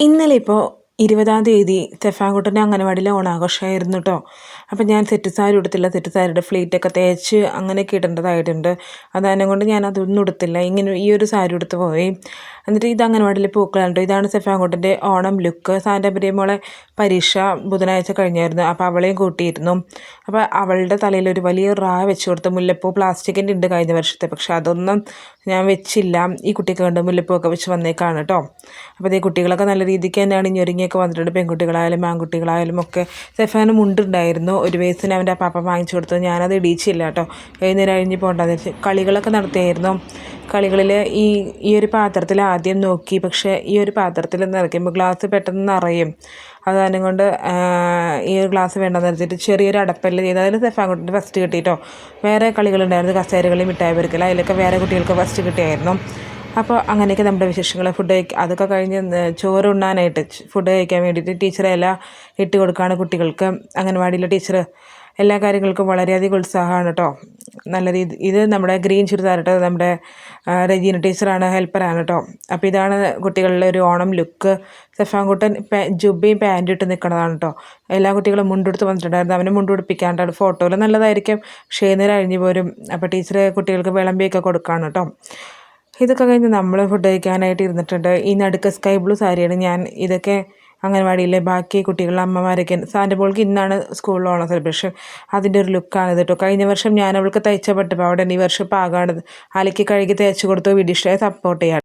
ഇന്നലെ ഇപ്പോൾ 20-ാം തീയതി തെഫാൻകുട്ടൻ്റെ അംഗനവാടിയിലെ ഓണാഘോഷമായിരുന്നു കേട്ടോ. അപ്പം ഞാൻ സെറ്റ് സാരി ഉടുത്തില്ല, സെറ്റ് സാരിയുടെ ഫ്ലീറ്റൊക്കെ തേച്ച് അങ്ങനെയൊക്കെ ഇടേണ്ടതായിട്ടുണ്ട്. അതായത് കൊണ്ട് ഞാൻ അതൊന്നും ഉടുത്തില്ല, ഇങ്ങനെ ഈ ഒരു സാരി ഉടുത്ത് പോയി. എന്നിട്ട് ഇത് അംഗനവാടിയിൽ പൂക്കളാണ് കേട്ടോ. ഇതാണ് സെഫാൻകുട്ടൻ്റെ ഓണം ലുക്ക്. സാൻ്റെപുരി മോളെ പരീക്ഷ ബുധനാഴ്ച കഴിഞ്ഞായിരുന്നു, അപ്പോൾ അവളെയും കൂട്ടിയിരുന്നു. അപ്പോൾ അവളുടെ തലയിൽ ഒരു വലിയ റാ വെച്ച് കൊടുത്ത്, മുല്ലപ്പൂ പ്ലാസ്റ്റിക്കിൻ്റെ ഉണ്ട് കഴിഞ്ഞ വർഷത്തെ, പക്ഷെ അതൊന്നും ഞാൻ വെച്ചില്ല. ഈ കുട്ടിക്ക് കണ്ട് മുല്ലപ്പൂ ഒക്കെ വെച്ച് വന്നേക്കാണ് കേട്ടോ. അപ്പോൾ അതേ കുട്ടികളൊക്കെ നല്ല രീതിക്ക് തന്നെയാണ് ഇഞ്ഞൊരുങ്ങിയൊക്കെ വന്നിട്ടുണ്ട്. പെൺകുട്ടികളായാലും ആൺകുട്ടികളായാലും ഒക്കെ. സെഫാന് മുണ്ടുണ്ടായിരുന്നു, ഒരു വയസ്സിന് അവൻ്റെ പാപ്പ വാങ്ങിച്ചു കൊടുത്തത്. ഞാനത് ഇടിയിച്ചില്ല കേട്ടോ. വൈകുന്നേരം കഴിഞ്ഞ് പോകണ്ടെന്ന് വെച്ച് കളികളൊക്കെ നടത്തിയായിരുന്നു. കളികളിൽ ഈ ഒരു പാത്രത്തിൽ ആദ്യം നോക്കി, പക്ഷേ ഈ ഒരു പാത്രത്തിൽ നിറയ്ക്കുമ്പോൾ ഗ്ലാസ് പെട്ടെന്ന് നിറയും. അത് കാരണം കൊണ്ട് ഈ ഒരു ഗ്ലാസ് വേണ്ടെന്ന് വെച്ചിട്ട് ചെറിയൊരു അടപ്പല്ല ചെയ്ത് അതിൽ സെഫാൻകുട്ടിൻ്റെ ഫസ്റ്റ് കിട്ടിയിട്ടോ. വേറെ കളികളുണ്ടായിരുന്നു, കസേരകളി, മിഠായി പെറുക്കൽ, അതിലൊക്കെ വേറെ കുട്ടികൾക്ക് ഫസ്റ്റ് കിട്ടിയായിരുന്നു. അപ്പോൾ അങ്ങനെയൊക്കെ നമ്മുടെ വിശേഷങ്ങൾ. ഫുഡ് അതൊക്കെ കഴിഞ്ഞ് ചോറ് ഉണ്ണാനായിട്ട് ഫുഡ് കഴിക്കാൻ വേണ്ടിയിട്ട് ടീച്ചറെ എല്ലാം ഇട്ട് കൊടുക്കുകയാണ് കുട്ടികൾക്ക്. അംഗനവാടിയിലെ ടീച്ചർ എല്ലാ കാര്യങ്ങൾക്കും വളരെയധികം ഉത്സാഹമാണ് കേട്ടോ. നല്ല ഇത് നമ്മുടെ ഗ്രീൻ ചുരിദാർ കേട്ടോ, നമ്മുടെ രജീന ടീച്ചറാണ്, ഹെൽപ്പറാണ് കേട്ടോ. അപ്പോൾ ഇതാണ് കുട്ടികളുടെ ഒരു ഓണം ലുക്ക്. സെഫാൻകുട്ടൻ ജുബയും പാൻറ്റും ഇട്ട് നിൽക്കുന്നതാണ് കേട്ടോ. എല്ലാ കുട്ടികളും മുണ്ടെടുത്ത് വന്നിട്ടുണ്ടായിരുന്നു. അവനെ മുണ്ടുപിടിപ്പിക്കാണ്ടാണ്. ഫോട്ടോയിൽ നല്ലതായിരിക്കും, പക്ഷേ നേരം അഴിഞ്ഞു പോരും. അപ്പോൾ ടീച്ചർ കുട്ടികൾക്ക് വിളമ്പിയൊക്കെ കൊടുക്കുകയാണ് കേട്ടോ. ഇതൊക്കെ കഴിഞ്ഞ് നമ്മൾ ഫുഡ് കഴിക്കാനായിട്ട് ഇരുന്നിട്ടുണ്ട്. ഈ നടുക്ക് സ്കൈ ബ്ലൂ സാരിയാണ് ഞാൻ. ഇതൊക്കെ അംഗനവാടിയിലെ ബാക്കി കുട്ടികളുടെ അമ്മമാരൊക്കെ സാൻ്റെ മോൾക്ക് ഇന്നാണ് സ്കൂളിൽ ഓണം സെലിബ്രേഷൻ, അതിൻ്റെ ഒരു ലുക്കാണിത് കേട്ടോ. കഴിഞ്ഞ വർഷം ഞാൻ അവൾക്ക് തയ്ച്ച പട്ടുപാവാട, ഈ വർഷം പാകാണിത്. അലക്കി കഴുകി തയ്ച്ച് കൊടുത്തു. വിഡിഷയെ സപ്പോർട്ട് ചെയ്യാം.